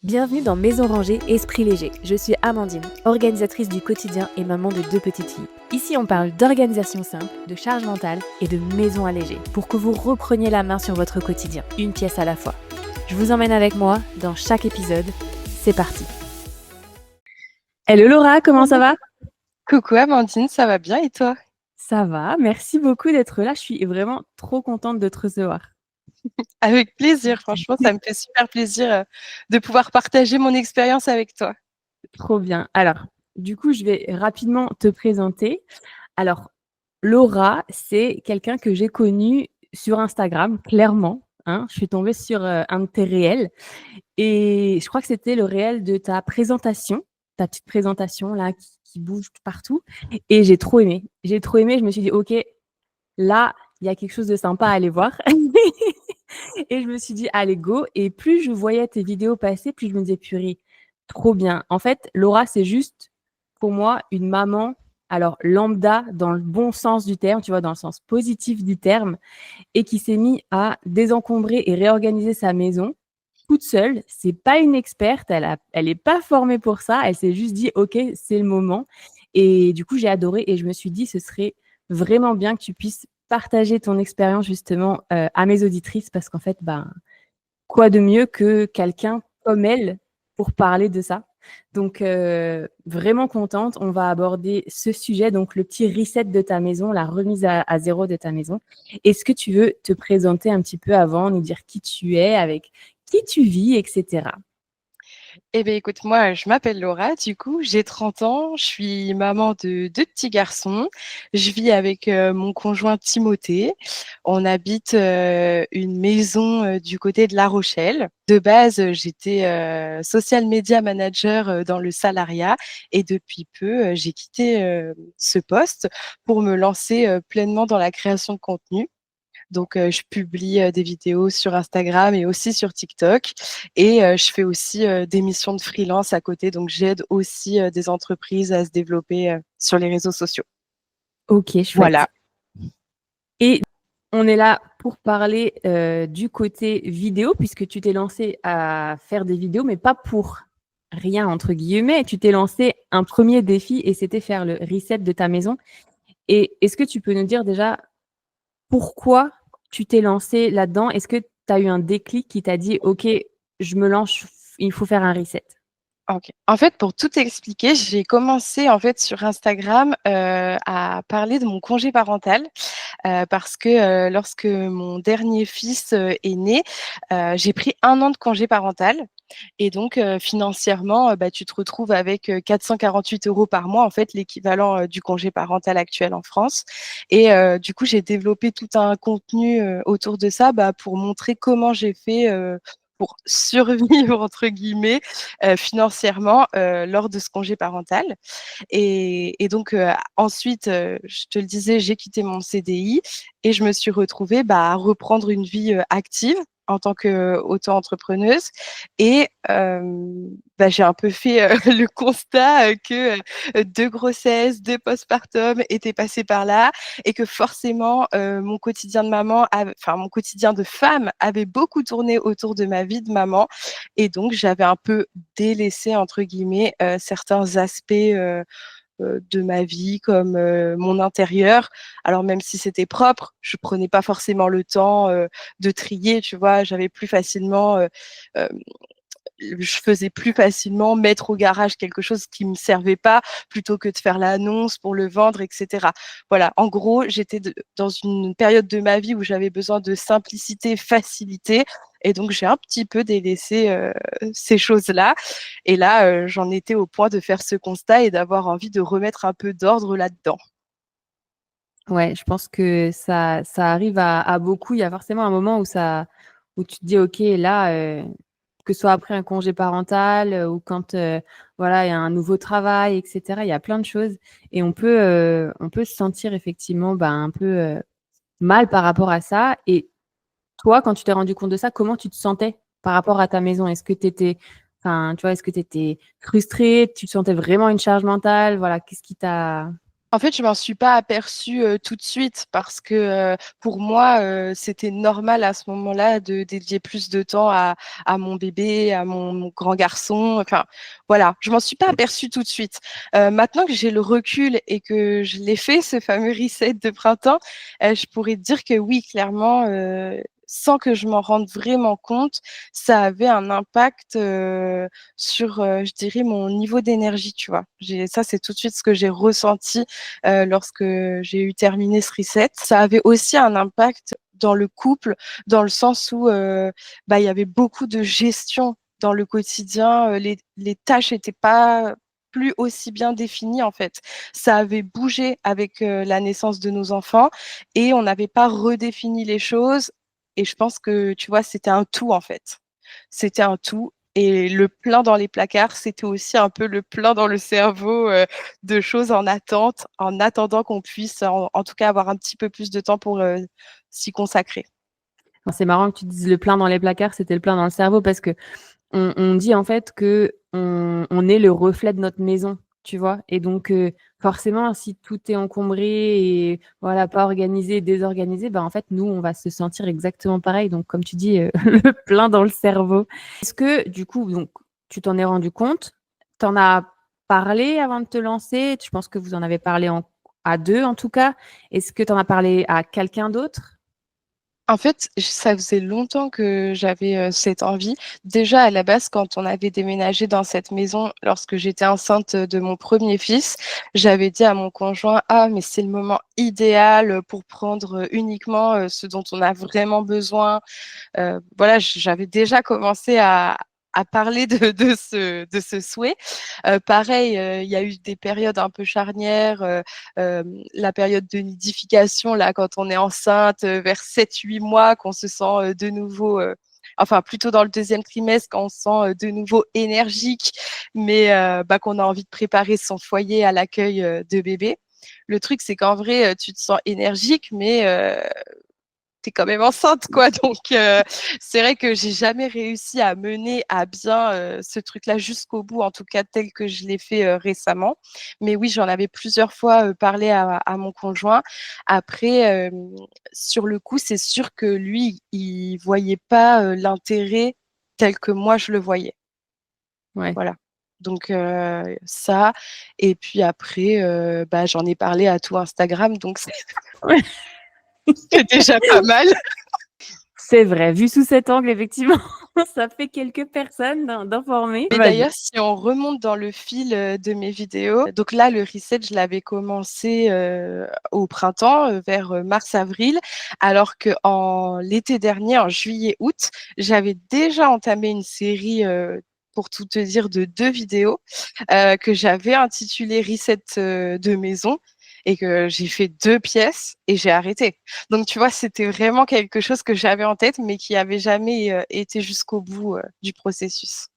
Bienvenue dans Maison Rangée, Esprit Léger. Je suis Amandine, organisatrice du quotidien et maman de 2 petites filles. Ici, on parle d'organisation simple, de charge mentale et de maison allégée pour que vous repreniez la main sur votre quotidien, une pièce à la fois. Je vous emmène avec moi dans chaque épisode. C'est parti. Hello Laura, comment ça va? Coucou Amandine, ça va bien et toi? Ça va, merci beaucoup d'être là. Je suis vraiment trop contente de te recevoir. Avec plaisir, franchement, ça me fait super plaisir de pouvoir partager mon expérience avec toi. Trop bien. Alors, du coup, je vais rapidement te présenter. Alors, Laura, c'est quelqu'un que j'ai connu sur Instagram, clairement, hein. Je suis tombée sur, un de tes réels et je crois que c'était le réel de ta présentation, ta petite présentation là qui bouge partout et j'ai trop aimé. J'ai trop aimé, je me suis dit: «OK, là, il y a quelque chose de sympa à aller voir» et je me suis dit: «Allez go» et plus je voyais tes vidéos passer, plus je me disais: «Purée, trop bien». En fait, Laura, c'est juste pour moi une maman, alors lambda dans le bon sens du terme, tu vois? Dans le sens positif du terme et qui s'est mis à désencombrer et réorganiser sa maison toute seule. C'est pas une experte, elle est pas formée pour ça, elle s'est juste dit: «OK, c'est le moment» et du coup, j'ai adoré et je me suis dit: «Ce serait vraiment bien que tu puisses partager ton expérience justement, à mes auditrices» parce qu'en fait, ben, quoi de mieux que quelqu'un comme elle pour parler de ça? Donc vraiment contente. On va aborder ce sujet, donc le petit reset de ta maison, la remise à 0 de ta maison. Est-ce que tu veux te présenter un petit peu avant, nous dire qui tu es, avec qui tu vis et cetera? Eh bien, écoute, moi, je m'appelle Laura, du coup, j'ai 30 ans, je suis maman de 2 petits garçons. Je vis avec, mon conjoint Timothée. On habite, une maison, du côté de La Rochelle. De base, j'étais, social media manager, dans le salariat et depuis peu, j'ai quitté, ce poste pour me lancer, pleinement dans la création de contenu. Donc, je publie, des vidéos sur Instagram et aussi sur TikTok et je fais aussi, des missions de freelance à côté. Donc j'aide aussi, des entreprises à se développer, sur les réseaux sociaux. OK, chouette. Voilà. Et on est là pour parler, du côté vidéo puisque tu t'es lancée à faire des vidéos, mais pas pour «rien» entre guillemets. Tu t'es lancée un premier défi et c'était faire le reset de ta maison. Et est-ce que tu peux nous dire déjà pourquoi tu t'es lancée là-dedans? Est-ce que tu as eu un déclic qui t'a dit: «OK, je me lance, il faut faire un reset»? OK. En fait, pour tout expliquer, j'ai commencé, en fait, sur Instagram, à parler de mon congé parental, parce que, lorsque mon dernier fils, est né, j'ai pris 1 an de congé parental et donc financièrement, bah, tu te retrouves avec, 448 € par mois, en fait, l'équivalent, du congé parental actuel en France et du coup, j'ai développé tout un contenu, autour de ça, bah, pour montrer comment j'ai fait, pour «survivre» entre guillemets, financièrement, lors de ce congé parental et donc ensuite, je te le disais, j'ai quitté mon CDI et je me suis retrouvée, bah, à reprendre une vie, active en tant qu'auto-entrepreneuse et bah, j'ai un peu fait, le constat, que, 2 grossesses, 2 postpartum étaient passés par là et que forcément, mon quotidien de maman enfin mon quotidien de femme avait beaucoup tourné autour de ma vie de maman et donc j'avais un peu «délaissé» entre guillemets, certains aspects, de ma vie comme, mon intérieur. Alors même si c'était propre, je prenais pas forcément le temps, de trier, tu vois? J'avais plus facilement, hem, je faisais plus facilement mettre au garage quelque chose qui me servait pas, plutôt que de faire l'annonce pour le vendre et cetera. Voilà, en gros, j'étais dans une période de ma vie où j'avais besoin de simplicité, facilité et donc j'ai un petit peu délaissé, ces choses-là et là, j'en étais au point de faire ce constat et d'avoir envie de remettre un peu d'ordre là-dedans. Ouais, je pense que ça arrive à beaucoup. Il y a forcément un moment où tu te dis: «OK, là, que ce soit après un congé parental, ou quand, voilà, il y a un nouveau travail et cetera». Il y a plein de choses et on peut se sentir effectivement, bah, un peu, mal par rapport à ça et toi, quand tu t'es rendu compte de ça, comment tu te sentais par rapport à ta maison? Est-ce que tu étais enfin, tu vois, est-ce que tu étais frustrée? Tu te sentais vraiment une charge mentale? Voilà, qu'est-ce qui t'a En fait, je m'en suis pas aperçue, tout de suite parce que, pour moi, c'était normal à ce moment-là de dédier plus de temps à mon bébé, à mon grand garçon, enfin, voilà. Je m'en suis pas aperçue tout de suite. Maintenant que j'ai le recul et que je l'ai fait, ce fameux reset de printemps, je pourrais te dire que oui, clairement, sans que je m'en rende vraiment compte, ça avait un impact, sur, je dirais mon niveau d'énergie, tu vois? J'ai ça, c'est tout de suite ce que j'ai ressenti lorsque j'ai eu terminé ce reset. Ça avait aussi un impact dans le couple, dans le sens où, bah, il y avait beaucoup de gestion dans le quotidien, les tâches étaient pas plus aussi bien définies, en fait. Ça avait bougé avec, la naissance de nos enfants et on n'avait pas redéfini les choses et je pense que, tu vois, c'était un tout, en fait. C'était un tout et le plein dans les placards, c'était aussi un peu le plein dans le cerveau, de choses en attente, en attendant qu'on puisse en tout cas avoir un petit peu plus de temps pour, s'y consacrer. Enfin, c'est marrant que tu dises le plein dans les placards, c'était le plein dans le cerveau parce que on dit en fait qu'on est le reflet de notre maison, tu vois? Et donc forcément, si tout est encombré et voilà, pas organisé, désorganisé, bah, en fait, nous, on va se sentir exactement pareil. Donc comme tu dis, le plein dans le cerveau. Est-ce que du coup, donc tu t'en es rendu compte? Tu en as parlé avant de te lancer? Je pense que vous en avez parlé à 2 en tout cas. Est-ce que tu en as parlé à quelqu'un d'autre? En fait, ça faisait longtemps que j'avais, cette envie. Déjà, à la base, quand on avait déménagé dans cette maison, lorsque j'étais enceinte, de mon premier fils, j'avais dit à mon conjoint: «Ah mais c'est le moment idéal, pour prendre, uniquement, ce dont on a vraiment besoin». Voilà, j'avais déjà commencé à parler de ce souhait. Pareil, il y a eu des périodes un peu charnières, la période de nidification là, quand on est enceinte, vers 7-8 mois, qu'on se sent, de nouveau, enfin plutôt dans le deuxième trimestre, quand on se sent, de nouveau énergique, mais bah, qu'on a envie de préparer son foyer à l'accueil, de bébé. Le truc, c'est qu'en vrai, tu te sens énergique, mais tu es quand même enceinte, quoi. Donc, c'est vrai que j'ai jamais réussi à mener à bien, ce truc-là jusqu'au bout, en tout cas tel que je l'ai fait, récemment. Mais oui, j'en avais plusieurs fois, parlé à mon conjoint. Après, sur le coup, c'est sûr que lui, il voyait pas, l'intérêt tel que moi je le voyais. Ouais. Voilà. Donc, ça et puis après, bah, j'en ai parlé à tout Instagram, donc Ouais. c'est déjà pas mal. C'est vrai, vu sous cet angle, effectivement, ça fait quelques personnes d'informées. Et Vas-y. d'ailleurs, si on remonte dans le fil, de mes vidéos, donc là, le reset, je l'avais commencé, au printemps, vers, mars-avril, alors qu'en l'été dernier, en juillet-août, j'avais déjà entamé une série, pour tout te dire, de 2 vidéos, que j'avais intitulée «Reset, de maison» et que j'ai fait 2 pièces et j'ai arrêté. Donc tu vois, c'était vraiment quelque chose que j'avais en tête, mais qui avait jamais, été jusqu'au bout, du processus.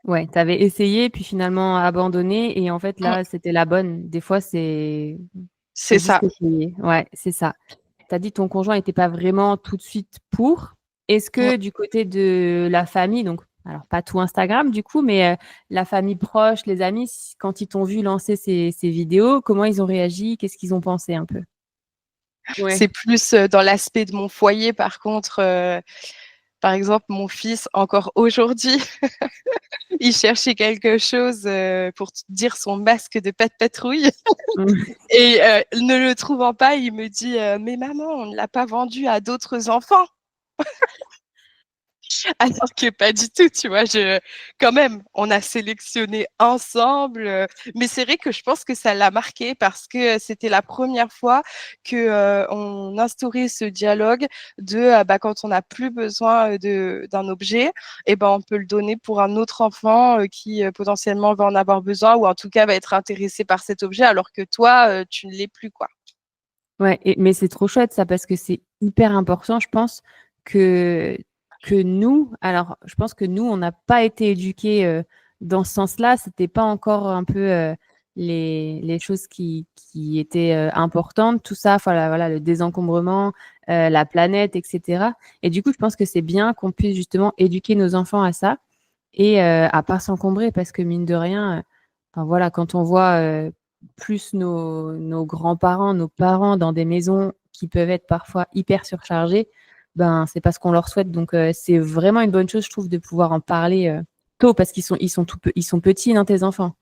Ouais, tu avais essayé, puis finalement abandonné et en fait, Mmh, là, c'était la bonne. Des fois, faut c'est juste ça. essayer. Ouais, c'est ça. Tu as dit ton conjoint était pas vraiment tout de suite pour. Est-ce Mmh. que du côté de la famille, donc alors pas tout Instagram du coup, mais la famille proche, les amis, quand ils t'ont vu lancer ces vidéos, comment ils ont réagi? Qu'est-ce qu'ils ont pensé un peu? Ouais. C'est plus, dans l'aspect de mon foyer par contre, par exemple, mon fils encore aujourd'hui, il cherchait quelque chose, pour te dire son masque de patrouille Mmh. et ne le trouvant pas, il me dit: «Mais maman, on ne l'a pas vendu à d'autres enfants». Alors que pas du tout, tu vois? Quand même, on a sélectionné ensemble, mais c'est vrai que je pense que ça l'a marqué parce que, c'était la première fois que, on instaurait ce dialogue de, bah, quand on n'a plus besoin, d'un objet et ben, on peut le donner pour un autre enfant, qui, potentiellement va en avoir besoin ou en tout cas va être intéressé par cet objet alors que toi, tu ne l'es plus, quoi. Ouais mais c'est trop chouette ça parce que c'est hyper important, je pense que nous alors je pense que nous, on n'a pas été éduqués, dans ce sens-là. C'était pas encore un peu, les choses qui étaient, importantes, tout ça, voilà, le désencombrement, la planète et cetera et du coup, je pense que c'est bien qu'on puisse justement éduquer nos enfants à ça et à pas s'encombrer parce que mine de rien, enfin voilà, quand on voit, plus nos grands-parents, nos parents dans des maisons qui peuvent être parfois hyper surchargées, ben, c'est pas ce qu'on leur souhaite. Donc, c'est vraiment une bonne chose, je trouve, de pouvoir en parler tôt parce ils sont petits, hein, tes enfants.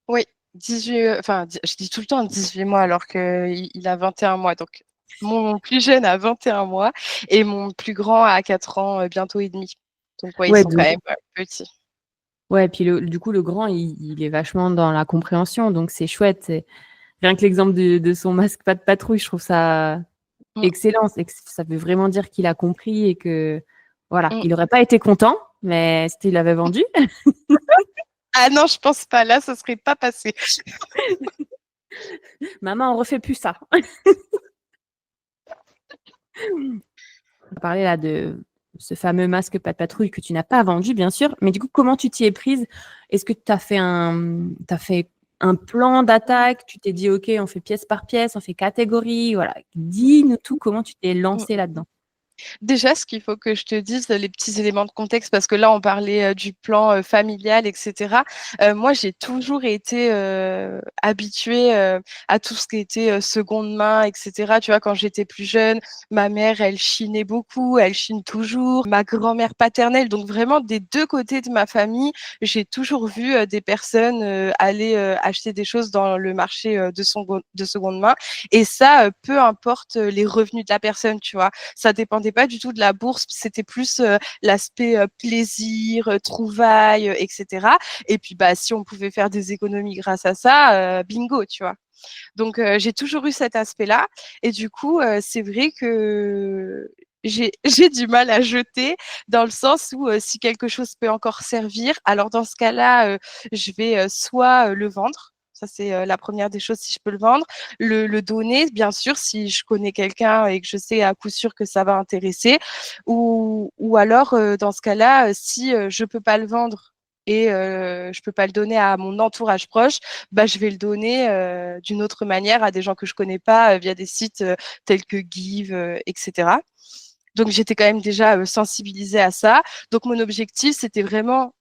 Oui, 18, enfin, je dis tout le temps 18 mois alors qu'il a 21 mois. Donc, mon plus jeune a 21 mois et mon plus grand a 4 ans, bientôt et demi. Donc, ouais, ils Ouais, sont quand donc, même petits. ouais, puis du coup, le grand, il est vachement dans la compréhension, donc c'est chouette. Rien que l'exemple de son masque pas de patrouille, je trouve ça Mm, excellent. Ça veut vraiment dire qu'il a compris et que, voilà, mm. il aurait pas été content, mais s'il l'avait vendu. Ah non, je pense pas. Là, ça serait pas passé. Maman, on refait plus ça. On parlait là de ce fameux masque pas de patrouille que tu n'as pas vendu, bien sûr. Mais du coup, comment tu t'y es prise? Est-ce que tu as fait un plan d'attaque? Tu t'es dit, OK, on fait pièce par pièce, on fait catégorie. Voilà. Dis-nous tout, comment tu t'es Mm. lancée là-dedans? Déjà, ce qu'il faut que je te dise, les petits éléments de contexte, parce que là, on parlait du plan familial, etc. Moi, j'ai toujours été habituée à tout ce qui était seconde main, etc. Tu vois, quand j'étais plus jeune, ma mère, elle chinait beaucoup, elle chine toujours. Ma grand-mère paternelle, donc vraiment des deux côtés de ma famille, j'ai toujours vu des personnes aller acheter des choses dans le marché de seconde main. Et ça, peu importe les revenus de la personne, tu vois. Ça dépendait pas du tout de la bourse, c'était plus l'aspect plaisir, trouvailles, etc. Et puis bah si on pouvait faire des économies grâce à ça, bingo, tu vois. Donc j'ai toujours eu cet aspect-là et du coup c'est vrai que j'ai du mal à jeter dans le sens où si quelque chose peut encore servir, alors dans ce cas-là, je vais soit le vendre. Ça, c'est la première des choses, si je peux le vendre. Le donner, bien sûr, si je connais quelqu'un et que je sais à coup sûr que ça va intéresser. Ou alors, dans ce cas-là, si je peux pas le vendre et je peux pas le donner à mon entourage proche, bah, je vais le donner d'une autre manière à des gens que je connais pas via des sites tels que Give, etc. Donc j'étais quand même déjà sensibilisée à ça. Donc mon objectif, c'était vraiment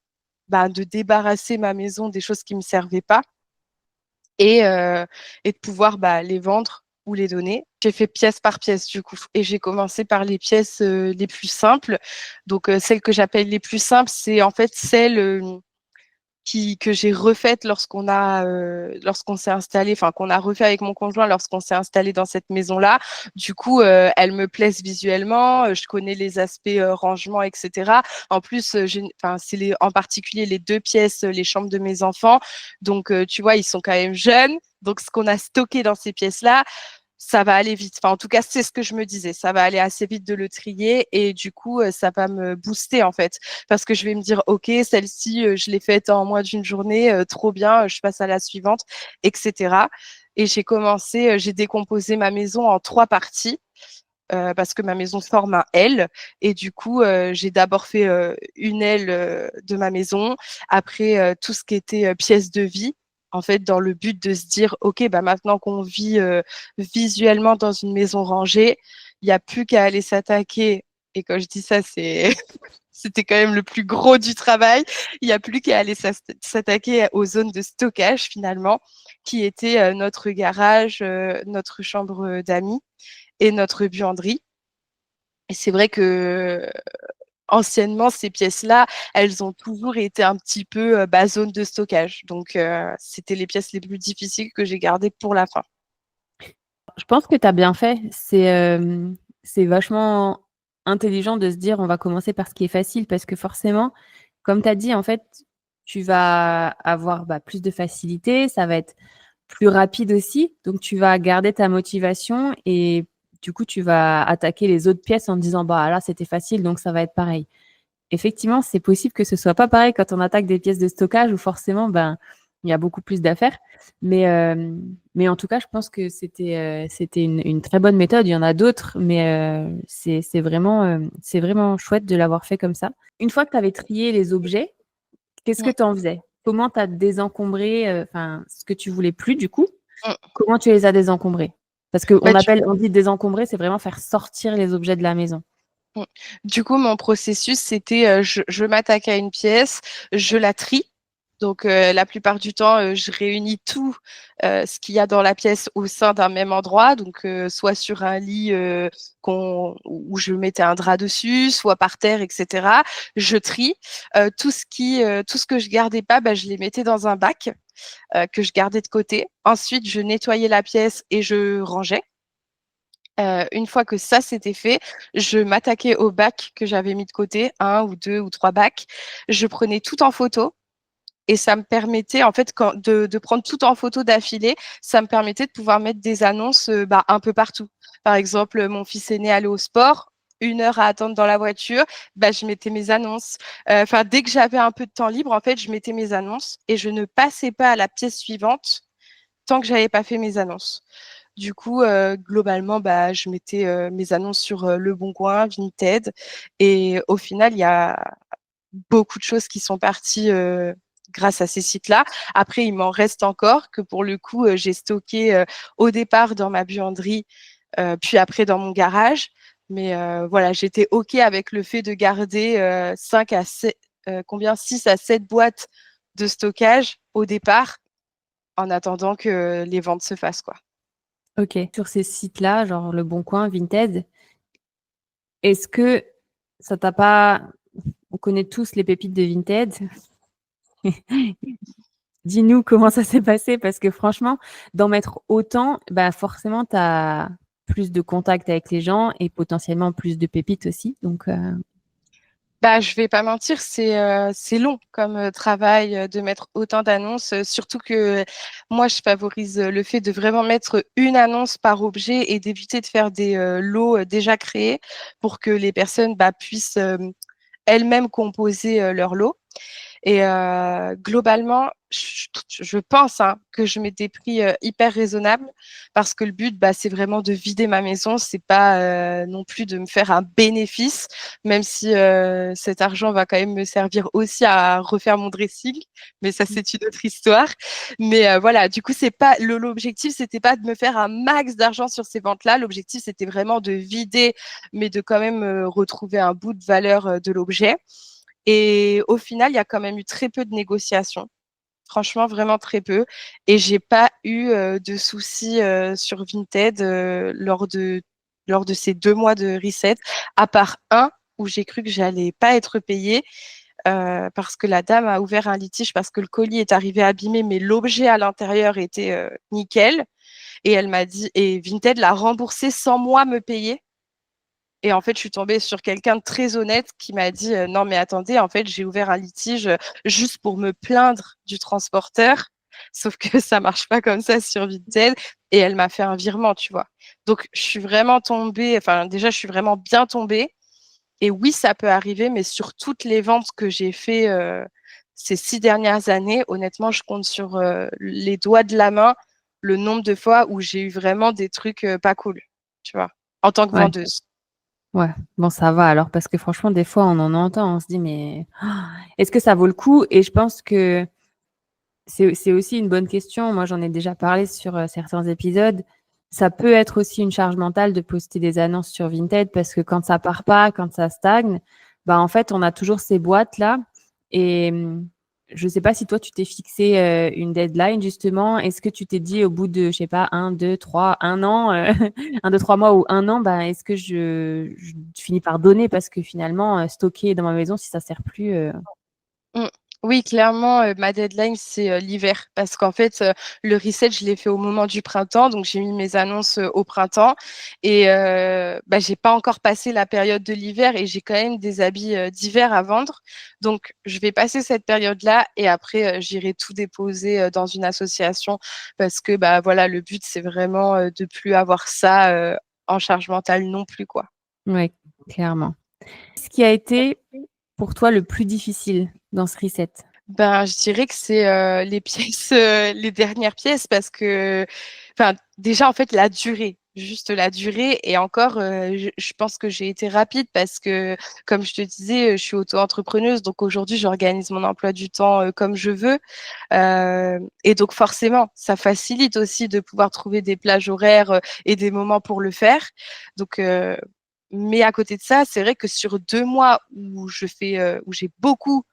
bah, de débarrasser ma maison des choses qui me servaient pas et de pouvoir bah, les vendre ou les donner. J'ai fait pièce par pièce du coup et j'ai commencé par les pièces les plus simples. Donc celles que j'appelle les plus simples, c'est en fait celles que j'ai refaite lorsqu'on s'est installé, enfin qu'on a refait avec mon conjoint lorsqu'on s'est installé dans cette maison-là. Du coup, elles me plaisent visuellement, je connais les aspects rangement, etc. En plus, enfin c'est en particulier les deux pièces, les chambres de mes enfants. Donc tu vois, ils sont quand même jeunes. Donc ce qu'on a stocké dans ces pièces-là, ça va aller vite. Enfin, en tout cas, c'est ce que je me disais. Ça va aller assez vite de le trier et du coup, ça va me booster en fait. Parce que je vais me dire, OK, celle-ci, je l'ai faite en moins d'une journée, trop bien, je passe à la suivante, etc. Et j'ai décomposé ma maison en 3 parties. Parce que ma maison forme un L et du coup j'ai d'abord fait une aile de ma maison, après tout ce qui était pièces de vie en fait dans le but de se dire ok bah maintenant qu'on vit visuellement dans une maison rangée, il n'y a plus qu'à aller s'attaquer et quand je dis ça c'est c'était quand même le plus gros du travail, il n'y a plus qu'à aller s'attaquer aux zones de stockage finalement qui étaient notre garage, notre chambre d'amis et notre buanderie. Et c'est vrai que anciennement, ces pièces-là, elles ont toujours été un petit peu bah, zone de stockage. Donc, c'était les pièces les plus difficiles que j'ai gardées pour la fin. Je pense que tu as bien fait. C'est vachement intelligent de se dire on va commencer par ce qui est facile parce que forcément, comme tu as dit, en fait, tu vas avoir bah, plus de facilité, ça va être plus rapide aussi. Donc, tu vas garder ta motivation et du coup, tu vas attaquer les autres pièces en te disant bah là, c'était facile, donc ça va être pareil. Effectivement, c'est possible que ce soit pas pareil quand on attaque des pièces de stockage où forcément, ben, il y a beaucoup plus d'affaires. Mais, euh, mais en tout cas, je pense que c'était une très bonne méthode. Il y en a d'autres, mais c'est vraiment chouette de l'avoir fait comme ça. Une fois que tu avais trié les objets, qu'est-ce que Mm, tu en faisais? Comment tu as désencombré, enfin, ce que tu voulais plus du coup? mm. Comment tu les as désencombrés? Parce Bah, on dit désencombrer, c'est vraiment faire sortir les objets de la maison. mm. Du coup, mon processus, c'était je m'attaque à une pièce, je la trie. Donc, la plupart du temps, je réunis tout ce qu'il y a dans la pièce au sein d'un même endroit. Donc, soit sur un lit où je mettais un drap dessus, soit par terre, etc. Je trie. Tout ce que je gardais pas, bah, je les mettais dans un bac que je gardais de côté. Ensuite, je nettoyais la pièce et je rangeais. Une fois que ça c'était fait, je m'attaquais aux bacs que j'avais mis de côté, un ou deux ou trois bacs. Je prenais tout en photo et ça me permettait, en fait, de prendre tout en photo d'affilée, ça me permettait de pouvoir mettre des annonces bah, un peu partout. Par exemple, mon fils aîné allait au sport, 1 heure à attendre dans la voiture, bah, je mettais mes annonces. Enfin, dès que j'avais un peu de temps libre, en fait, je mettais mes annonces et je ne passais pas à la pièce suivante tant que j'avais pas fait mes annonces. Du coup, globalement, bah, je mettais mes annonces sur Le Bon Coin, Vinted, et au final, il y a beaucoup de choses qui sont parties grâce à ces sites-là. Après, il m'en reste encore que pour le coup, j'ai stocké au départ dans ma buanderie, puis après dans mon garage. Mais voilà, j'étais OK avec le fait de garder 5 à 7, combien 6 à 7 boîtes de stockage au départ, en attendant que les ventes se fassent, quoi. OK. Sur ces sites-là, genre Le Bon Coin, Vinted, est-ce que ça t'a pas on connaît tous les pépites de Vinted. Dis-nous comment ça s'est passé parce que franchement, d'en mettre autant, bah, forcément, tu as plus de contact avec les gens et potentiellement plus de pépites aussi donc Bah, je vais pas mentir, c'est long comme travail de mettre autant d'annonces, surtout que moi, je favorise le fait de vraiment mettre une annonce par objet et d'éviter de faire des lots déjà créés pour que les personnes bah, puissent elles-mêmes composer leur lot. Et globalement, je pense hein, que je mets des prix hyper raisonnables parce que le but, bah, c'est vraiment de vider ma maison. C'est pas non plus de me faire un bénéfice, même si cet argent va quand même me servir aussi à refaire mon dressing. Mais ça, c'est une autre histoire. Mais voilà, du coup, c'est pas l'objectif, c'était pas de me faire un max d'argent sur ces ventes-là. L'objectif, c'était vraiment de vider, mais de quand même retrouver un bout de valeur de l'objet. Et au final, il y a quand même eu très peu de négociations. Franchement, vraiment très peu. Et j'ai pas eu de soucis sur Vinted lors de ces 2 mois de reset, à part un où j'ai cru que j'allais pas être payée parce que la dame a ouvert un litige parce que le colis est arrivé abîmé, mais l'objet à l'intérieur était nickel. Et elle m'a dit, et Vinted l'a remboursé sans moi me payer. Et en fait, je suis tombée sur quelqu'un de très honnête qui m'a dit non, mais attendez, en fait, j'ai ouvert un litige juste pour me plaindre du transporteur. Sauf que ça marche pas comme ça sur Vinted. Et elle m'a fait un virement, tu vois. Donc, je suis vraiment tombée, enfin, déjà, je suis vraiment bien tombée. Et oui, ça peut arriver, mais sur toutes les ventes que j'ai fait ces 6 dernières années, honnêtement, je compte sur les doigts de la main le nombre de fois où j'ai eu vraiment des trucs pas cool, tu vois, en tant que ouais, vendeuse. ouais. Bon, ça va alors parce que franchement, des fois, on en entend, on se dit: «Mais est-ce que ça vaut le coup?» et je pense que c'est aussi une bonne question. Moi, j'en ai déjà parlé sur, certains épisodes. Ça peut être aussi une charge mentale de poster des annonces sur Vinted parce que quand ça part pas, quand ça stagne, bah, en fait, on a toujours ces boîtes-là et je sais pas si toi, tu t'es fixé, une deadline justement. Est-ce que tu t'es dit au bout de, je sais pas, 1, 2, 3, 1 an, 1, 2, 3 mois ou 1 an, ben, est-ce que je finis par donner parce que finalement, stocker dans ma maison si ça sert plus, Mmh. Oui, clairement, ma deadline, c'est, l'hiver parce qu'en fait, le reset, je l'ai fait au moment du printemps, donc j'ai mis mes annonces, au printemps et bah, j'ai pas encore passé la période de l'hiver et j'ai quand même des habits, d'hiver à vendre. Donc je vais passer cette période-là et après, j'irai tout déposer, dans une association parce que, bah, voilà, le but, c'est vraiment, de plus avoir ça, en charge mentale non plus, quoi. ouais, clairement. Ce qui a été pour toi le plus difficile dans ce reset? Ben, je dirais que c'est, les pièces, les dernières pièces parce que enfin, déjà, en fait, la durée, juste la durée et encore, je pense que j'ai été rapide parce que, comme je te disais, je suis auto-entrepreneuse, donc aujourd'hui, j'organise mon emploi du temps, comme je veux, et donc forcément, ça facilite aussi de pouvoir trouver des plages horaires, et des moments pour le faire. Donc mais à côté de ça, c'est vrai que sur 2 mois où j'ai beaucoup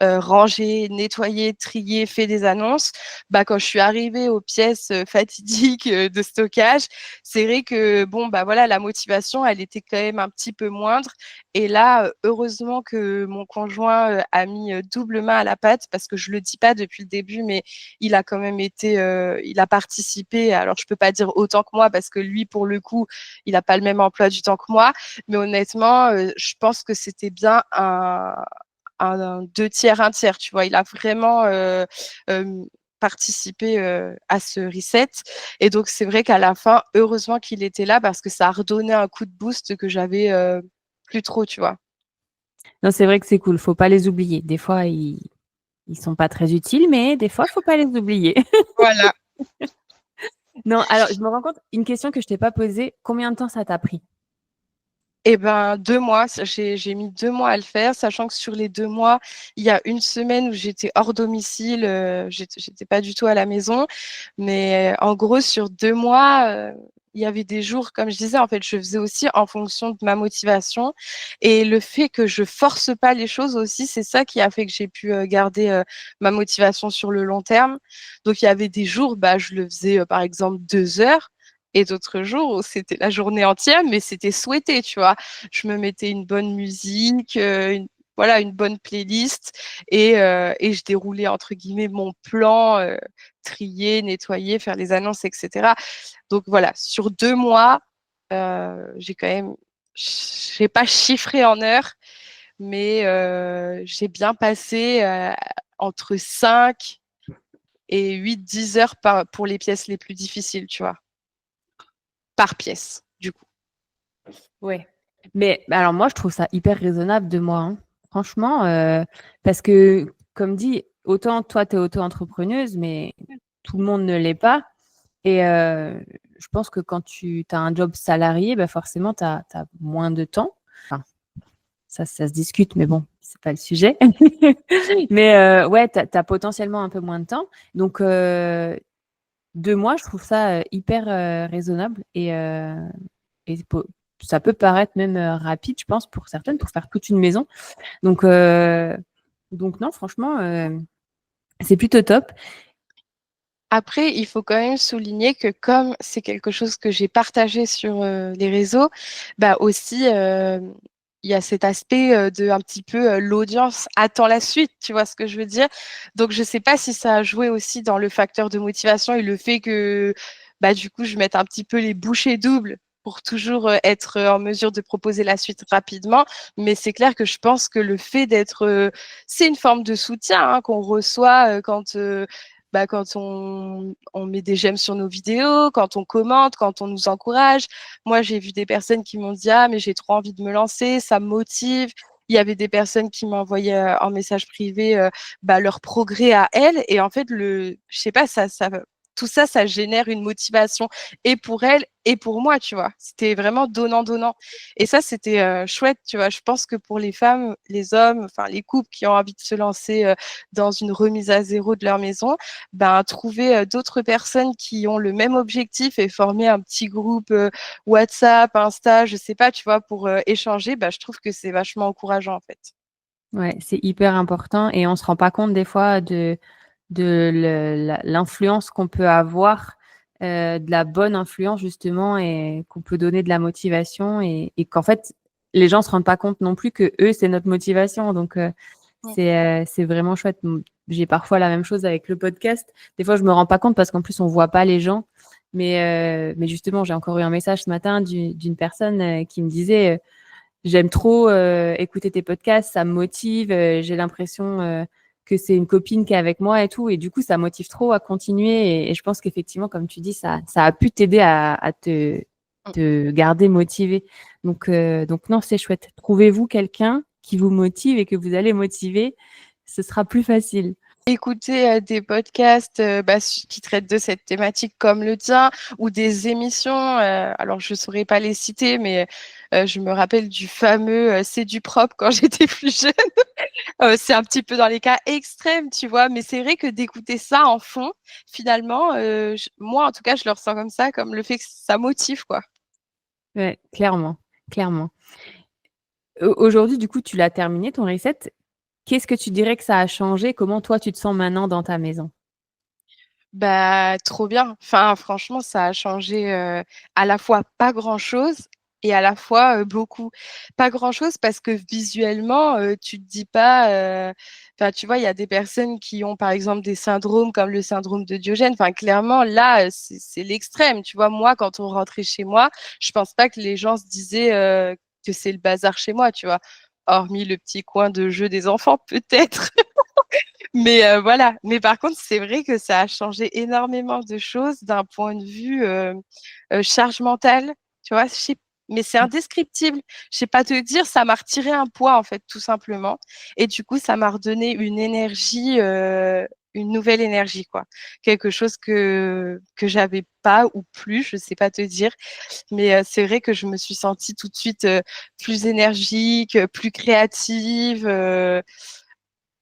rangé, nettoyé, trié, fait des annonces. Bah, quand je suis arrivée aux pièces fatidiques de stockage, c'est vrai que bon, bah voilà, la motivation, elle était quand même un petit peu moindre. Et là, heureusement que mon conjoint a mis double main à la pâte, parce que je le dis pas depuis le début, mais il a quand même été, il a participé. Alors, je peux pas dire autant que moi, parce que lui, pour le coup, il n'a pas le même emploi du temps que moi. Mais honnêtement, je pense que c'était bien un deux tiers, un tiers, tu vois. Il a vraiment participé à ce reset. Et donc, c'est vrai qu'à la fin, heureusement qu'il était là, parce que ça a redonné un coup de boost que j'avais plus trop, tu vois. Non, c'est vrai que c'est cool. Faut pas les oublier. Des fois, ils sont pas très utiles, mais des fois, faut pas les oublier. Voilà. Non, alors, je me rends compte, une question que je t'ai pas posée, combien de temps ça t'a pris? Eh ben, 2 mois, j'ai mis 2 mois à le faire, sachant que sur les 2 mois, il y a une semaine où j'étais hors domicile, j'étais pas du tout à la maison. Mais en gros, sur 2 mois, il y avait des jours, comme je disais, en fait, je faisais aussi en fonction de ma motivation. Et le fait que je force pas les choses aussi, c'est ça qui a fait que j'ai pu garder ma motivation sur le long terme. Donc, il y avait des jours, bah, je le faisais par exemple 2 heures. Et d'autres jours où c'était la journée entière, mais c'était souhaité, tu vois. Je me mettais une bonne musique, voilà, une bonne playlist, et je déroulais entre guillemets mon plan, trier, nettoyer, faire les annonces, etc. Donc voilà, sur 2 mois, j'ai quand même, j'ai pas chiffré en heures, mais j'ai bien passé entre 5 et 8, 10 heures pour les pièces les plus difficiles, tu vois, par pièce, du coup. Ouais. Mais alors moi, je trouve ça hyper raisonnable de moi, hein. Franchement, parce que, comme dit, autant toi, tu es auto-entrepreneuse, mais tout le monde ne l'est pas. Et je pense que quand tu as un job salarié, bah forcément, tu as moins de temps. Enfin, ça se discute, mais bon, c'est pas le sujet. Mais ouais, tu as potentiellement un peu moins de temps. Donc, 2 mois, je trouve ça hyper raisonnable. Et ça peut paraître même rapide, je pense, pour certaines, pour faire toute une maison. Donc, donc non, franchement, c'est plutôt top. Après, il faut quand même souligner que comme c'est quelque chose que j'ai partagé sur les réseaux, bah aussi il y a cet aspect de un petit peu l'audience attend la suite, tu vois ce que je veux dire? Donc je sais pas si ça a joué aussi dans le facteur de motivation et le fait que bah du coup je mette un petit peu les bouchées doubles pour toujours être en mesure de proposer la suite rapidement. Mais c'est clair que je pense que le fait d'être, c'est une forme de soutien hein, qu'on reçoit quand bah, quand on met des j'aime sur nos vidéos, quand on commente, quand on nous encourage. Moi, j'ai vu des personnes qui m'ont dit ah mais j'ai trop envie de me lancer, ça me motive. Il y avait des personnes qui m'envoyaient en message privé bah, leur progrès à elles et en fait je sais pas tout ça, ça génère une motivation et pour elles et pour moi, tu vois. C'était vraiment donnant-donnant. Et ça, c'était chouette, tu vois. Je pense que pour les femmes, les hommes, enfin les couples qui ont envie de se lancer dans une remise à zéro de leur maison, ben, trouver d'autres personnes qui ont le même objectif et former un petit groupe WhatsApp, Insta, je sais pas, tu vois, pour échanger, ben, je trouve que c'est vachement encourageant en fait. Ouais, c'est hyper important et on se rend pas compte des fois de l'influence qu'on peut avoir, de la bonne influence justement et qu'on peut donner de la motivation et qu'en fait, les gens se rendent pas compte non plus que eux, c'est notre motivation. Donc, c'est vraiment chouette. J'ai parfois la même chose avec le podcast. Des fois, je me rends pas compte parce qu'en plus, on voit pas les gens. Mais justement, j'ai encore eu un message ce matin d'une personne qui me disait j'aime trop écouter tes podcasts, ça me motive, j'ai l'impression que c'est une copine qui est avec moi et tout. Et du coup, ça motive trop à continuer. Et je pense qu'effectivement, comme tu dis, ça a pu t'aider à te garder motivé. Donc non, c'est chouette. Trouvez-vous quelqu'un qui vous motive et que vous allez motiver, ce sera plus facile. Écouter des podcasts bah, qui traitent de cette thématique comme le tien ou des émissions. Alors, je ne saurais pas les citer, mais je me rappelle du fameux C'est du propre quand j'étais plus jeune. C'est un petit peu dans les cas extrêmes, tu vois, mais c'est vrai que d'écouter ça en fond, finalement, moi, en tout cas, je le ressens comme ça, comme le fait que ça motive, quoi. Ouais, clairement, clairement. Aujourd'hui, du coup, tu l'as terminé ton reset. qu'est-ce que tu dirais que ça a changé? Comment toi, tu te sens maintenant dans ta maison? Bah, trop bien. Enfin, franchement, ça a changé, à la fois pas grand-chose et à la fois, beaucoup. Pas grand-chose parce que visuellement, tu te dis pas, enfin, tu vois, il y a des personnes qui ont, par exemple, des syndromes comme le syndrome de Diogène. Enfin, clairement, là, c'est l'extrême. Tu vois, moi, quand on rentrait chez moi, je pense pas que les gens se disaient, que c'est le bazar chez moi, tu vois? Hormis le petit coin de jeu des enfants, peut-être. Mais voilà. Mais par contre, c'est vrai que ça a changé énormément de choses d'un point de vue charge mentale. Tu vois, mais c'est indescriptible. Je sais pas te dire, ça m'a retiré un poids en fait, tout simplement. Et du coup, ça m'a redonné une énergie, une nouvelle énergie, quoi. Quelque chose que j'avais pas ou plus, je sais pas te dire. Mais c'est vrai que je me suis sentie tout de suite plus énergique, plus créative.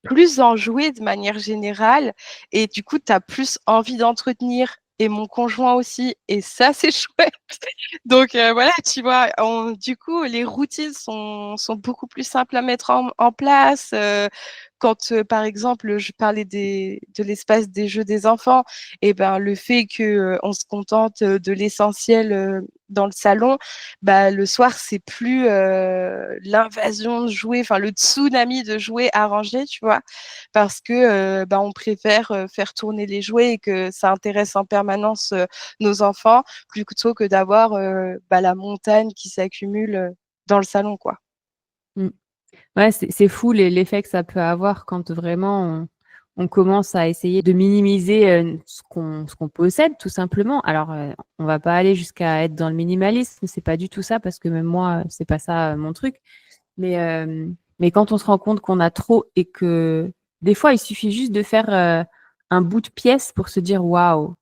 Plus enjoué de manière générale et du coup, tu as plus envie d'entretenir et mon conjoint aussi et ça, c'est chouette. Donc voilà, tu vois, du coup, les routines sont beaucoup plus simples à mettre en place. Quand, par exemple, je parlais de l'espace des jeux des enfants, et ben, le fait que on se contente de l'essentiel dans le salon, bah, le soir, c'est plus l'invasion de jouets, enfin le tsunami de jouets à ranger, tu vois, parce que bah, on préfère faire tourner les jouets et que ça intéresse en permanence nos enfants plutôt que d'avoir bah, la montagne qui s'accumule dans le salon, quoi. Mmh. Ouais, c'est fou l'effet que ça peut avoir quand vraiment on commence à essayer de minimiser, ce qu'on possède tout simplement. Alors, on va pas aller jusqu'à être dans le minimalisme, c'est pas du tout ça parce que même moi, c'est pas ça, mon truc. Mais quand on se rend compte qu'on a trop et que des fois, il suffit juste de faire, un bout de pièce pour se dire: «Waouh,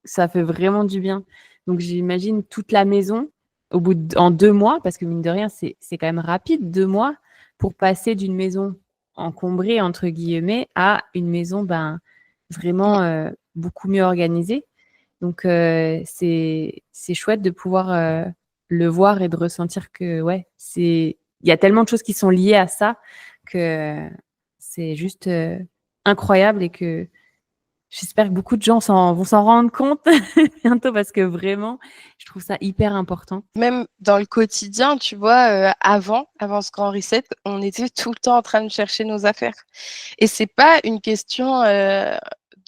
ça fait vraiment du bien». Donc j'imagine toute la maison au bout d en 2 mois, parce que mine de rien, c'est quand même rapide 2 mois pour passer d'une maison «encombrée» entre guillemets à une maison, ben, Mmh. vraiment, beaucoup mieux organisée. Donc c'est chouette de pouvoir, le voir et de ressentir que ouais, il y a tellement de choses qui sont liées à ça que c'est juste, incroyable et que j'espère que beaucoup de gens vont s'en rendre compte bientôt parce que vraiment, je trouve ça hyper important. Même dans le quotidien, tu vois, avant ce grand reset, on était tout le temps en train de chercher nos affaires et c'est pas une question,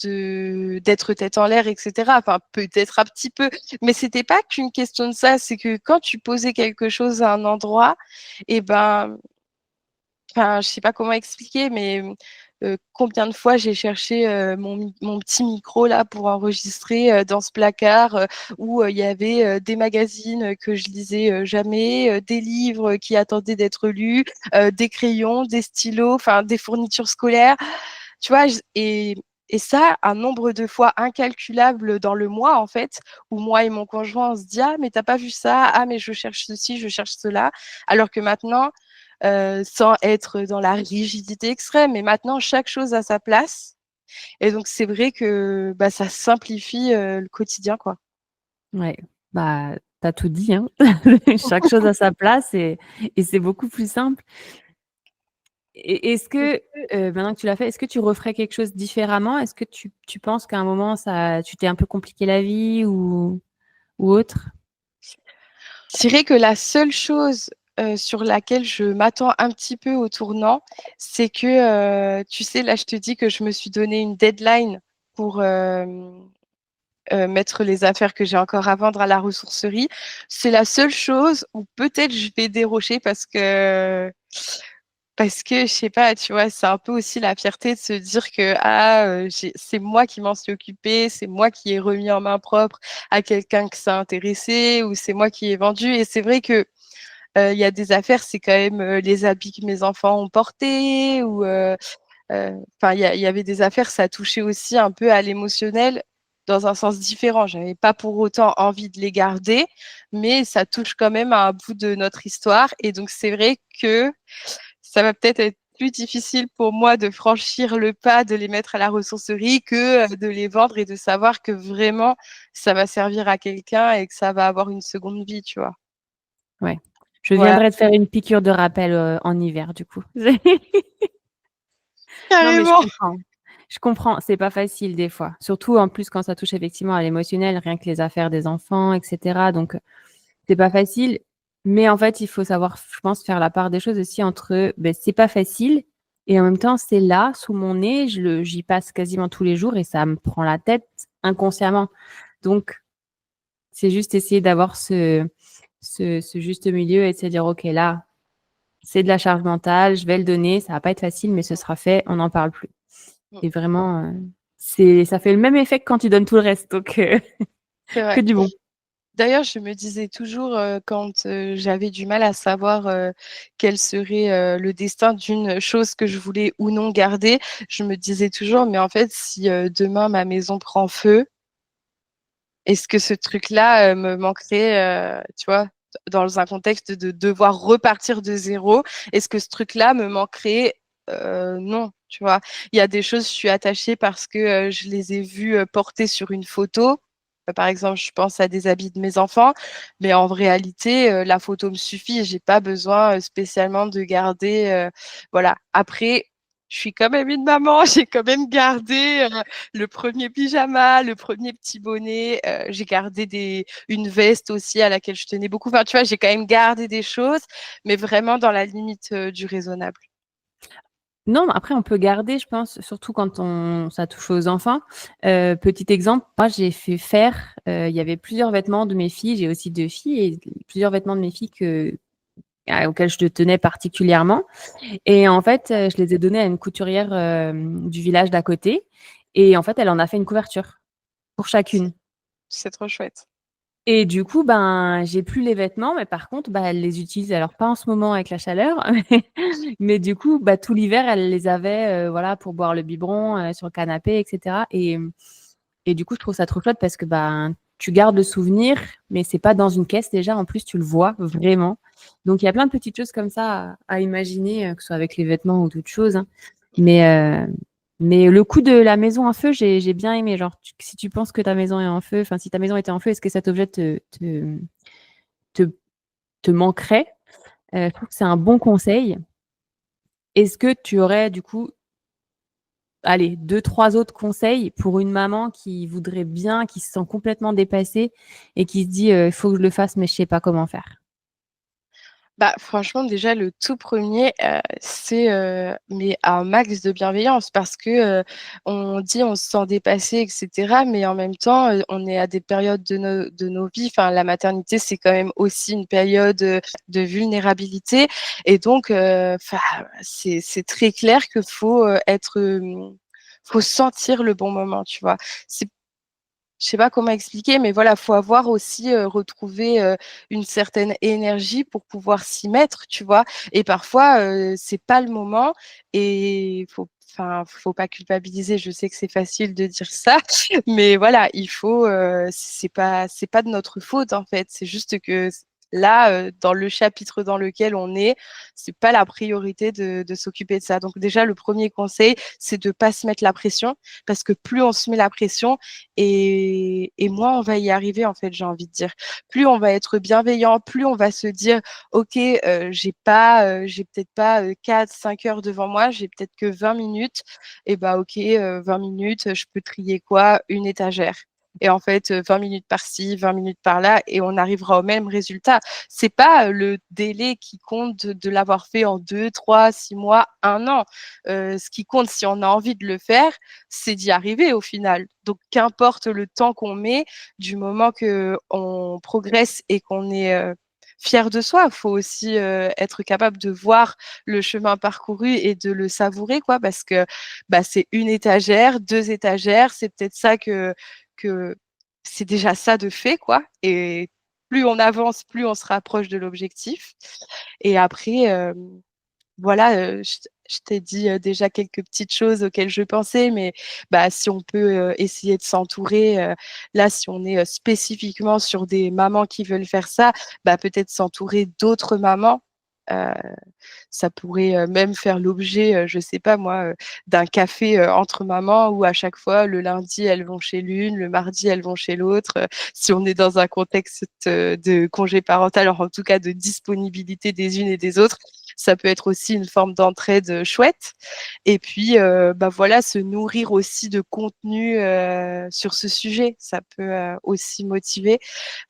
de d'être tête en l'air et cetera. Enfin, peut-être un petit peu, mais c'était pas qu'une question de ça. C'est que quand tu posais quelque chose à un endroit et ben, enfin, je sais pas comment expliquer, mais combien de fois j'ai cherché, mon petit micro là pour enregistrer, dans ce placard, où, il y avait, des magazines, que je lisais, jamais, des livres qui attendaient d'être lus, des crayons, des stylos, enfin des fournitures scolaires. Tu vois? Et ça, un nombre de fois incalculable dans le mois, en fait, où moi et mon conjoint, on se dit: «Ah mais tu as pas vu ça? Ah mais je cherche ceci, je cherche cela». Alors que maintenant, sans être dans la rigidité extrême, mais maintenant chaque chose a sa place et donc c'est vrai que, bah, ça simplifie, le quotidien, quoi. Ouais, bah, tu as tout dit, hein. Chaque chose a sa place et c'est beaucoup plus simple. Et est-ce que, maintenant que tu l'as fait, est-ce que tu referais quelque chose différemment? Est-ce que tu penses qu'à un moment tu t'es un peu compliqué la vie ou autre? Je dirais que la seule chose, sur laquelle je m'attends un petit peu au tournant, c'est que, tu sais, là, je te dis que je me suis donné une deadline pour, mettre les affaires que j'ai encore à vendre à la ressourcerie. C'est la seule chose où peut-être je vais dérocher parce que je sais pas, tu vois, c'est un peu aussi la fierté de se dire que, ah, c'est moi qui m'en suis occupée, c'est moi qui ai remis en main propre à quelqu'un que ça intéressait ou c'est moi qui ai vendu et c'est vrai que, il y a des affaires, c'est quand même, les habits que mes enfants ont portés ou, enfin, il y avait des affaires, ça touchait aussi un peu à l'émotionnel dans un sens différent. J'avais pas pour autant envie de les garder, mais ça touche quand même à un bout de notre histoire et donc c'est vrai que ça va peut-être être plus difficile pour moi de franchir le pas de les mettre à la ressourcerie que, de les vendre et de savoir que vraiment ça va servir à quelqu'un et que ça va avoir une seconde vie, tu vois? Ouais. Je Voilà. viendrai te faire une piqûre de rappel, en hiver du coup. Non, mais je Carrément. comprends. Je comprends, c'est pas facile des fois. Surtout en plus quand ça touche effectivement à l'émotionnel, rien que les affaires des enfants et cetera, donc c'est pas facile. Mais en fait, il faut savoir, je pense, faire la part des choses aussi entre, beh, c'est pas facile et en même temps, c'est là, sous mon nez, j'y passe quasiment tous les jours et ça me prend la tête inconsciemment. Donc c'est juste essayer d'avoir ce juste milieu et de se dire: «OK, là, c'est de la charge mentale, je vais le donner, ça va pas être facile, mais ce sera fait, on n'en parle plus». Mmh, Et vraiment, ça fait le même effet que quand tu donnes tout le reste, donc c'est que vrai. du bon. D'ailleurs, je me disais toujours, quand, j'avais du mal à savoir, quel serait, le destin d'une chose que je voulais ou non garder, je me disais toujours: «Mais en fait, si, demain ma maison prend feu, est-ce que ce truc-là, me manquerait?» Tu vois? Dans un contexte de devoir repartir de zéro, est-ce que ce truc-là me manquerait? Non, tu vois? Il y a des choses, je suis attachée parce que, je les ai vues, portées sur une photo. Par exemple, je pense à des habits de mes enfants, mais en réalité, la photo me suffit. J'ai pas besoin, spécialement de garder, voilà. Après, je suis quand même une maman, j'ai quand même gardé, le premier pyjama, le premier petit bonnet, j'ai gardé une veste aussi à laquelle je tenais beaucoup. Enfin, tu vois, j'ai quand même gardé des choses, mais vraiment dans la limite, du raisonnable. Non, mais après on peut garder, je pense, surtout quand ça touche aux enfants. Petit exemple, moi j'ai fait faire, il y avait plusieurs vêtements de mes filles, j'ai aussi 2 filles et plusieurs vêtements de mes filles auxquels je tenais particulièrement et en fait, je les ai donnés à une couturière, du village d'à côté et en fait, elle en a fait une couverture pour C'est chacune. c'est trop chouette. Et du coup, ben, j'ai plus les vêtements, mais par contre, bah, elle les utilise alors pas en ce moment avec la chaleur, mais du coup, bah, tout l'hiver, elle les avait, voilà, pour boire le biberon, sur le canapé et cetera et du coup, je trouve ça trop chouette parce que, ben, tu gardes le souvenir, mais c'est pas dans une caisse déjà, en plus, tu le vois vraiment. Donc il y a plein de petites choses comme ça à imaginer, que ce soit avec les vêtements ou d'autres choses, hein. Mais le coup de la maison en feu, j'ai bien aimé. Genre, si tu penses que ta maison est en feu, enfin, si ta maison était en feu, est-ce que cet objet te, te manquerait? Je trouve que c'est un bon conseil. Est-ce que tu aurais, du coup, allez, deux, trois autres conseils pour une maman qui voudrait bien, qui se sent complètement dépassée et qui se dit, il faut que je le fasse, mais je sais pas comment faire? Bah, franchement, déjà, le tout premier c'est, mais un max de bienveillance parce que, on dit: «On se sent dépassé» et cetera, mais en même temps, on est à des périodes de nos vies, enfin, la maternité, c'est quand même aussi une période, de vulnérabilité et donc enfin, c'est très clair que faut sentir le bon moment, tu vois? C'est Je sais pas comment expliquer, mais voilà, faut avoir aussi, retrouvé, une certaine énergie pour pouvoir s'y mettre, tu vois? Et parfois, c'est pas le moment et faut pas culpabiliser. Je sais que c'est facile de dire ça, mais voilà, c'est pas de notre faute, en fait. C'est juste que là, dans le chapitre dans lequel on est, c'est pas la priorité de s'occuper de ça. Donc déjà, le premier conseil, c'est de pas se mettre la pression parce que plus on se met la pression et moins on va y arriver, en fait, j'ai envie de dire. Plus on va être bienveillant, plus on va se dire: «OK, j'ai peut-être pas, 4-5 heures devant moi, j'ai peut-être que 20 minutes et bah, OK, 20 minutes, je peux trier quoi? Une étagère» et en fait, 20 minutes par-ci, 20 minutes par-là et on arrivera au même résultat. C'est pas, le délai qui compte de l'avoir fait en 2, 3, 6 mois, 1 an. Ce qui compte, si on a envie de le faire, c'est d'y arriver au final. Donc qu'importe le temps qu'on met, du moment qu'on progresse et qu'on est, fier de soi, il faut aussi, être capable de voir le chemin parcouru et de le savourer quoi, parce que, bah, c'est une étagère, 2 étagères, c'est peut-être ça que c'est déjà ça de fait quoi et plus on avance, plus on se rapproche de l'objectif et après, voilà, je t'ai dit, déjà quelques petites choses auxquelles je pensais, mais bah, si on peut, essayer de s'entourer, là, si on est, spécifiquement sur des mamans qui veulent faire ça, bah, peut-être s'entourer d'autres mamans. Heu, Ça pourrait, même faire l'objet, je sais pas moi, d'un café, entre mamans où à chaque fois le lundi, elles vont chez l'une, le mardi, elles vont chez l'autre, si on est dans un contexte, de congé parental, en tout cas de disponibilité des unes et des autres, ça peut être aussi une forme d'entraide chouette. Et puis, bah voilà, se nourrir aussi de contenu sur ce sujet, ça peut aussi motiver.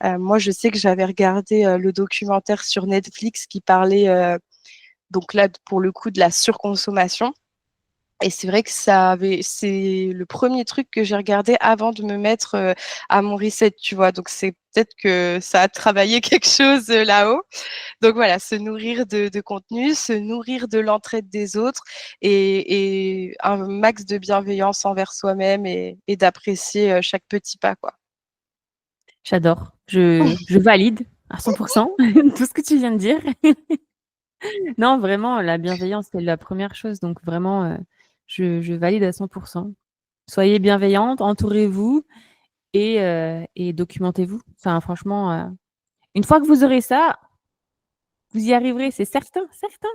Moi, je sais que j'avais regardé le documentaire sur Netflix qui parlait, donc là, pour le coup, de la surconsommation. Et c'est vrai que c'est le premier truc que j'ai regardé avant de me mettre à mon reset, tu vois. Donc c'est peut-être que ça a travaillé quelque chose là-haut. Donc voilà, se nourrir de contenu, se nourrir de l'entraide des autres et un max de bienveillance envers soi-même et d'apprécier chaque petit pas, quoi. J'adore. Je valide à 100% tout ce que tu viens de dire. Non, vraiment, la bienveillance, c'est la première chose. Donc vraiment, je valide à 100%. Soyez bienveillante, entourez-vous et documentez-vous. Enfin, franchement, une fois que vous aurez ça, vous y arriverez, c'est certain, certain.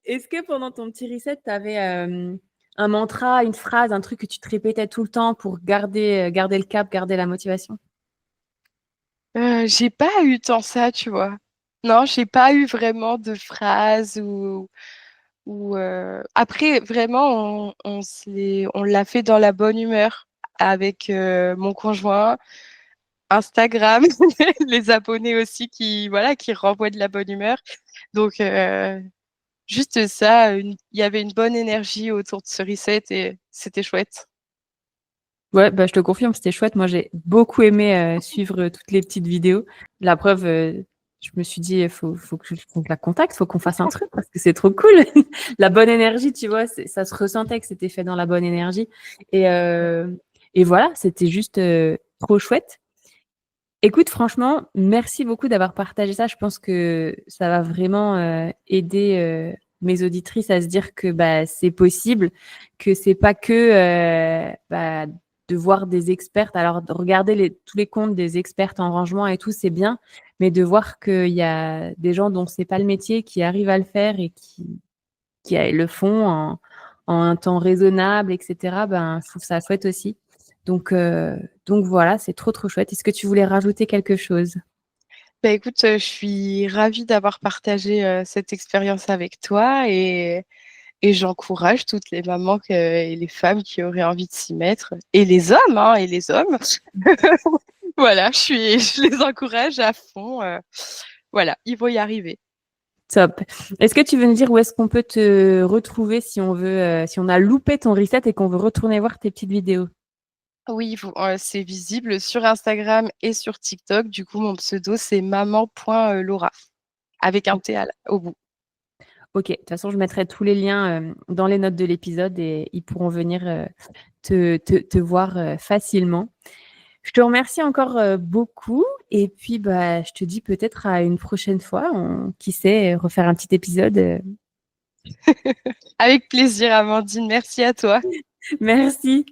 Est-ce que pendant ton petit reset, tu avais un mantra, une phrase, un truc que tu te répétais tout le temps pour garder le cap, garder la motivation? J'ai pas eu tant ça, tu vois. Non, j'ai pas eu vraiment de phrase ou après vraiment on l'a fait dans la bonne humeur avec mon conjoint, Instagram, les abonnés aussi qui voilà qui renvoient de la bonne humeur. Donc juste ça, il y avait une bonne énergie autour de ce reset et c'était chouette. Ouais, bah, je te confirme, c'était chouette. Moi, j'ai beaucoup aimé suivre toutes les petites vidéos. La preuve, je me suis dit, faut que je la contacte, faut qu'on fasse un truc parce que c'est trop cool. La bonne énergie, tu vois, ça se ressentait que c'était fait dans la bonne énergie. Et, euh, et voilà, c'était juste trop chouette. Écoute, franchement, merci beaucoup d'avoir partagé ça. Je pense que ça va vraiment aider mes auditrices à se dire que bah, c'est possible, que c'est pas que bah, de voir des expertes. Alors, de regarder tous les comptes des expertes en rangement et tout, c'est bien, mais de voir qu'il y a des gens dont c'est pas le métier qui arrivent à le faire et qui le font en un temps raisonnable, etc. Ben, je trouve ça chouette aussi. Donc, euh, donc voilà, c'est trop trop chouette. Est-ce que tu voulais rajouter quelque chose? Bah écoute, je suis ravie d'avoir partagé cette expérience avec toi et j'encourage toutes les mamans et les femmes qui auraient envie de s'y mettre et les hommes, hein, et les hommes. Voilà, je les encourage à fond. Voilà, ils vont y arriver. Top. Est-ce que tu veux nous dire où est-ce qu'on peut te retrouver si on veut, si on a loupé ton reset et qu'on veut retourner voir tes petites vidéos? Oui, c'est visible sur Instagram et sur TikTok. Du coup, mon pseudo, c'est maman.laura avec un T au bout. Ok, de toute façon, je mettrai tous les liens dans les notes de l'épisode et ils pourront venir te voir facilement. Je te remercie encore beaucoup et puis bah, je te dis peut-être à une prochaine fois. Qui sait, refaire un petit épisode. Avec plaisir, Amandine. Merci à toi. Merci.